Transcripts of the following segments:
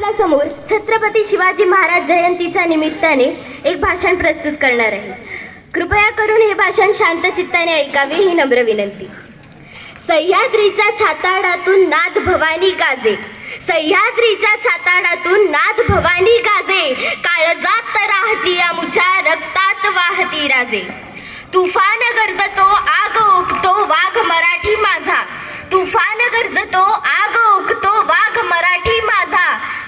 आपणासमोर छत्रपती शिवाजी महाराज जयंतीच्या निमित्ताने एक भाषण प्रस्तुत करणार आहे. कृपया करून हे भाषण शांत चित्ताने ऐकावे ही नम्र विनंती. सह्याद्रीच्या छाताडातून नाद भवानी गाजे, सह्याद्रीच्या छाताडातून नाद भवानी गाजे, काळजात राहती आमुच्या रक्तात वाहती राजे. तुफान गरजतो आग ओकतो वाघ मराठी माझा, तुफान गरजतो आग ओकतो वाघ मराठी माझा,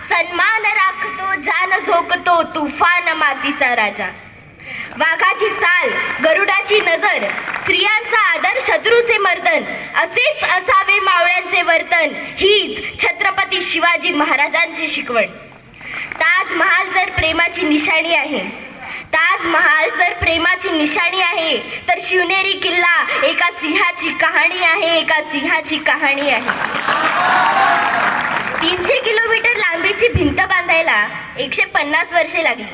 सन्मान राखतो जान झोकतो तुफान मातीचा राजा. वाघाची चाल गरुडाची नजर, स्त्रियांचा आदर शत्रूचे मर्दन, असेच असावे मावळ्यांचे वर्तन, हीच छत्रपती शिवाजी महाराजांची शिकवण. ताजमहाल जर प्रेमाची निशाणी आहे, ताजमहाल जर प्रेमाची निशाणी आहे, तर शिवनेरी किल्ला एका सिंहाची कहाणी आहे, एका सिंहाची कहाणी आहे. 300 किलोमीटर लांबीची भिंत बांधायला 150 वर्षे लागली.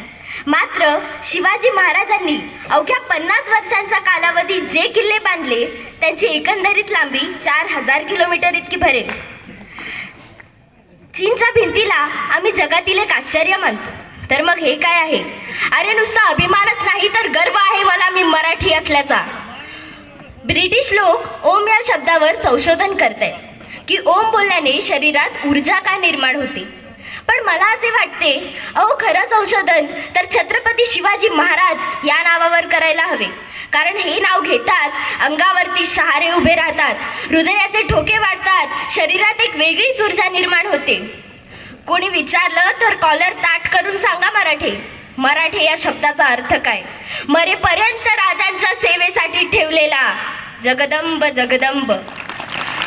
मात्र शिवाजी महाराजांनी अवघ्या 50 वर्षांच्या कालावधीत जे किल्ले बांधले त्यांची एकंदरीत लांबी 4000 किलोमीटर इतकी भरेल. चीनच्या भिंतीला आम्ही जगातील एक आश्चर्य मानतो, तर मग हे काय आहे? अरे नुसता अभिमानच नाही तर गर्व आहे मला मी मराठी असल्याचा. ब्रिटिश लोक ओम या शब्दावर संशोधन करतायत की ओम बोलल्याने शरीरात ऊर्जा का निर्माण होते. पण मला असे वाटते, अहो खरं संशोधन तर छत्रपती शिवाजी महाराज या नावावर करायला हवे. कारण हे नाव घेताच अंगावरती शहारे उभे राहतात, हृदयाचे ठोके वाढतात, शरीरात एक वेगळीच ऊर्जा निर्माण होते. कोणी विचारलं तर कॉलर ताठ करून सांगा मराठे. मराठे या शब्दाचा अर्थ काय? मरेपर्यंत राजांच्या सेवेसाठी ठेवलेला. जगदंब जगदंब.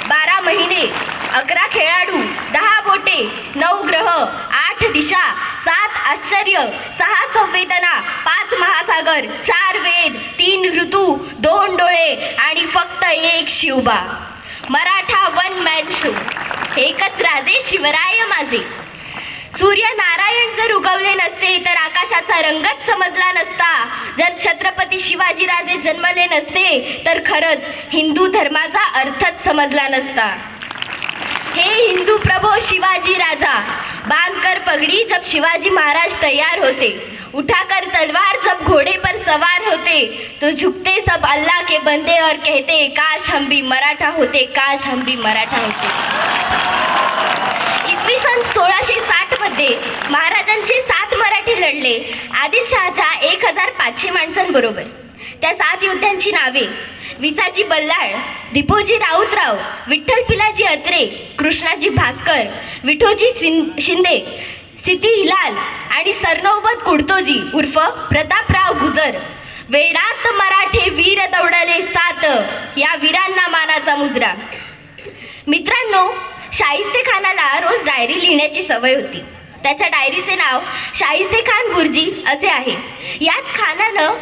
12 महिने, 11 खेळाडू, 10 बोटे, 9 ग्रह, 8 दिशा, 7 आश्चर्य, 6 संवेदना, 5 महासागर, 4 वेद, 3 ऋतू, 2 डोळे आणि फक्त एक Shivba. Maratha one man show. एकच राजे शिवराय माझे. सूर्य नारायण जर उगवले नसते तर आकाशाचा रंगच समजला नसता. जर छत्रपती शिवाजीराजे जन्मले नसते तर खरंच हिंदू धर्माचा अर्थच समजला नसता. हे हिंदू प्रभो शिवाजी राजा, बांधकर पगड़ी जब शिवाजी महाराज तैयार होते, उठाकर तलवार जब घोड़े पर सवार होते, तो झुकते सब अल्लाह के बंदे और कहते काश हम भी मराठा होते, काश हम भी मराठा होते. इसवी सन 1660 मध्ये महाराजांचे 7 मराठे लढले आदिलशहाच्या 1500 माणसांबरोबर. त्या 7 योद्ध्यांची नावे विसाजी बल्लाळ, दीपोजी राऊतराव, विठ्ठल पिलाजी अत्रे, कृष्णाजी भास्कर, विठोजी शिंदे, सिद्धी हिलाल आणि सरनौबत कुडतोजी उर्फ प्रतापराव गुजर. वेडात मराठे वीर दौडले 7, या वीरांना मानाचा मुजरा. मित्रांनो, शाहिस्तेखानाला रोज डायरी लिहिण्याची सवय होती. त्याच्या डायरीचे नाव शाहिस्तेखान बुर्जी असे आहे. यात खानानं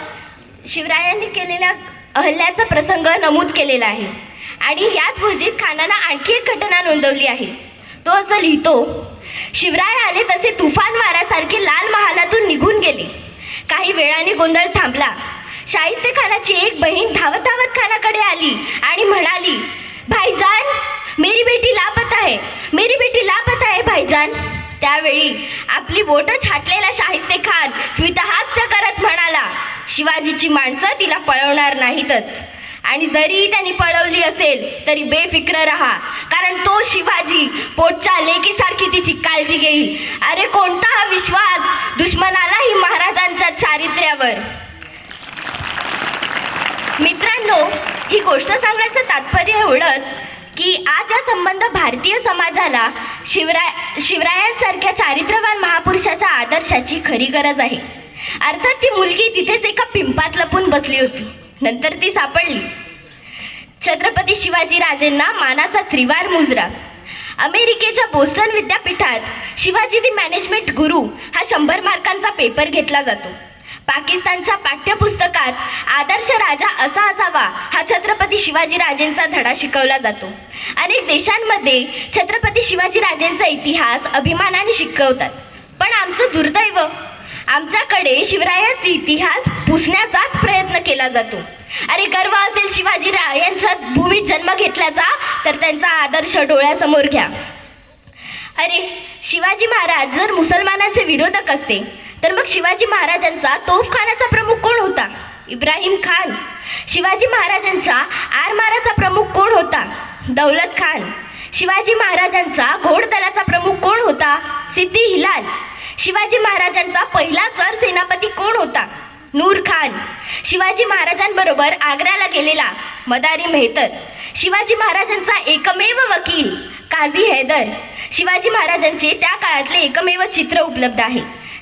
शिवरायांनी केलेल्या अहल्याचा प्रसंग नमूद केलेला आहे. आणि याच बुर्जीत खानानं आणखी एक घटना नोंदवली आहे. तो असं लिहितो, शिवराय आले तसे तुफान वाऱ्यासारखे लाल महालातून निघून गेले. काही वेळाने गोंधळ थांबला. शाहिस्तेखानाची एक बहीण धावत धावत खानाकडे आली आणि म्हणाली, भाईजान मेरी बेटी लापता है, मेरी बेटी लापता है भाईजान. त्यावेळी आपली बोटं छाटलेला शाहिस्तेखान स्मितहास्य करत म्हणाला, शिवाजीची माणसं तिला पळवणार नाहीतच. आणि जरी त्यांनी पळवली असेल तरी बेफिक्र राहा, कारण तो शिवाजी पोटच्या लेकीसारखी तिची काळजी घेईल. अरे कोणता हा विश्वास दुश्मनालाही महाराजांच्या चारित्र्यावर. मित्रांनो, ही गोष्ट सांगण्याचं तात्पर्य एवढंच की आज हा संबंध भारतीय समाजाला शिवरायांसारख्या चारित्र्यवान महापुरुषाच्या आदर्शाची खरी गरज आहे. अर्थात ती मुलगी तिथेच एका पिंपात लपून बसली होती. नंतर ती सापडली. छत्रपती शिवाजी राजेंना मानाचा त्रिवार मुजरा. अमेरिकेच्या बोस्टन विद्यापीठात शिवाजी दी मॅनेजमेंट गुरु हा 100 मार्कांचा पेपर घेतला जातो. पाकिस्तानच्या पाठ्यपुस्तकात आदर्श राजा असा असावा हा छत्रपती शिवाजी राजेंचा धडा शिकवला जातो. अनेक देशांमध्ये छत्रपती शिवाजी राजेंचा इतिहास अभिमानाने शिकवतात. पण आमचं दुर्दैव, आमच्याकडे शिवरायांचा इतिहास पुसण्याचाच प्रयत्न केला जातो. अरे गर्व असेल शिवाजी यांच्या भूमीत जन्म घेतल्याचा तर त्यांचा आदर्श डोळ्यासमोर घ्या. अरे, शिवाजी महाराज जर मुसलमानांचे विरोधक असते तर मग शिवाजी महाराजांचा तोफखानाचा प्रमुख कोण होता? इब्राहिम खान. शिवाजी महाराजांचा आरमाराचा प्रमुख कोण होता? दौलत खान. शिवाजी महाराजांचा घोडदलाचा प्रमुख कोण होता? सिद्दी हिलाल. शिवाजी महाराजांचा पहिला सरसेनापती कोण होता? नूर खान. शिवाजी महाराजांबरोबर आग्र्याला गेलेला मदारी मेहतर. शिवाजी महाराजांचा एकमेव वकील काझी हैदर. शिवाजी महाराजांचे त्या काळातले एकमेव चित्र उपलब्ध आहे.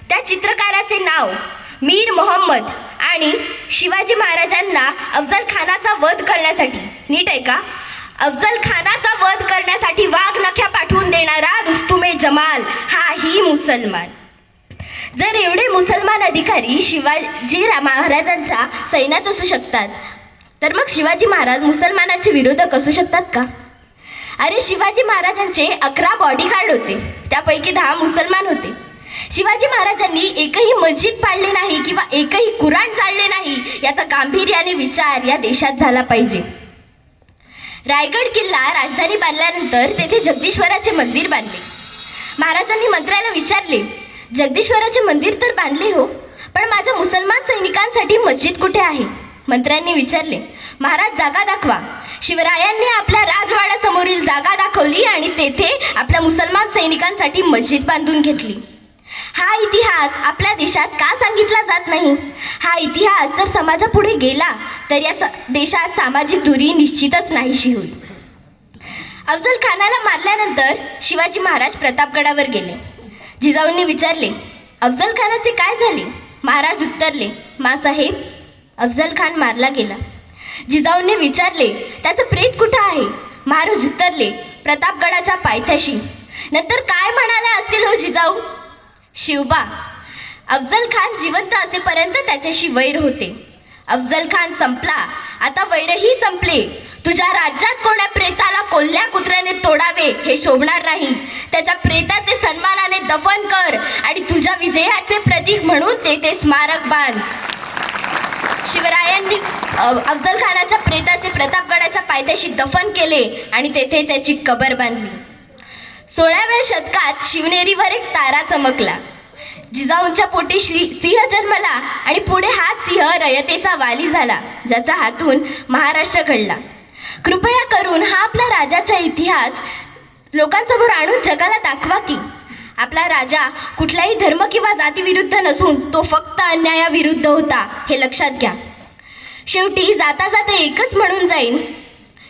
त्या चित्रकाराचे नाव मीर मोहम्मद. आणि शिवाजी महाराजांना अफजल खानाचा वध करण्यासाठी, नीट आहे का, अफजल खानाचा वध करण्यासाठी वाघ नख्या पाठवून देणारा रुस्तुमे जमाल हाही मुसलमान. जर एवढे मुसलमान अधिकारी शिवाजी महाराजांच्या सैन्यात असू शकतात तर मग शिवाजी महाराज मुसलमानांचे विरोधक असू शकतात का? अरे, शिवाजी महाराजांचे 11 बॉडीगार्ड होते, त्यापैकी 10 मुसलमान होते. शिवाजी महाराजांनी एकही मस्जिद पाडले नाही किंवा एकही कुराण जाळले नाही याचा गांभीर्याने विचार या देशात झाला पाहिजे. रायगड किल्ला राजधानी बांधल्यानंतर तेथे जगदीश्वराचे मंदिर बांधले. महाराजांनी मंत्र्याला विचारले, जगदीश्वराचे मंदिर तर बांधले हो, पण माझ्या मुसलमान सैनिकांसाठी मस्जिद कुठे आहे? मंत्र्यांनी विचारले. महाराज, जागा दाखवा. शिवरायांनी आपल्या राजवाड्यासमोरील जागा दाखवली आणि तेथे आपल्या मुसलमान सैनिकांसाठी मस्जिद बांधून घेतली. हा इतिहास आपल्या देशात का सांगितला जात नाही? हा इतिहास जर समाजापुढे गेला तर या देशात सामाजिक दूरी निश्चितच नाहीशी होईल. अफजल खानाला मारल्यानंतर शिवाजी महाराज प्रतापगडावर गेले. जिजाऊंनी विचारले, अफजल खानाचे काय झाले? महाराज उत्तरले, माँसाहेब, अफजल खान मारला गेला. जिजाऊंनी विचारले, त्याचं प्रेत कुठं आहे? महाराज उत्तरले, प्रतापगडाच्या पायथ्याशी. नंतर काय म्हणाल्या असतील हो जिजाऊ? शिवबा, अफजल खान जिवंत असेपर्यंत त्याच्याशी वैर होते. अफजल खान संपला, आता वैरही संपले. तुझ्या राज्यात कोण्या प्रेताला कोल्ह्या कुत्र्याने तोडावे हे शोभणार नाही. त्याच्या प्रेताचे सन्मानाने दफन कर आणि तुझ्या विजयाचे प्रतीक म्हणून ते स्मारक बांध. शिवरायांनी अफजल खानाच्या प्रेताचे प्रतापगडाच्या पायथ्याशी दफन केले आणि तेथे त्याची कबर बांधली. 16व्या शतकात शिवनेरीवर एक तारा चमकला. जिजाऊंच्या पोटी सिंह जन्मला आणि पुढे हाच सिंह रयतेचा वाली झाला, ज्याचा हातून महाराष्ट्र घडला. कृपया करून हा आपला राजाचा इतिहास लोकांसमोर आणून जगाला दाखवा की आपला राजा कुठलाही धर्म किंवा जातीविरुद्ध नसून तो फक्त अन्यायाविरुद्ध होता, हे लक्षात घ्या. शेवटी जाता जाता एकच म्हणून जाईन,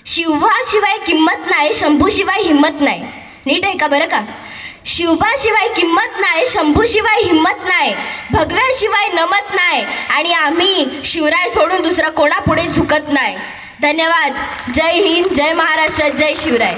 शिवाशिवाय किंमत नाही, शंभूशिवाय हिंमत नाही. नीट आहे का बरं का? शिवबाशिवाय किंमत नाही, शंभूशिवाय हिंमत नाही, भगव्याशिवाय नमत नाही आणि आम्ही शिवराय सोडून दुसरा कोणापुढे झुकत नाही. धन्यवाद. जय हिंद, जय महाराष्ट्र, जय शिवराय.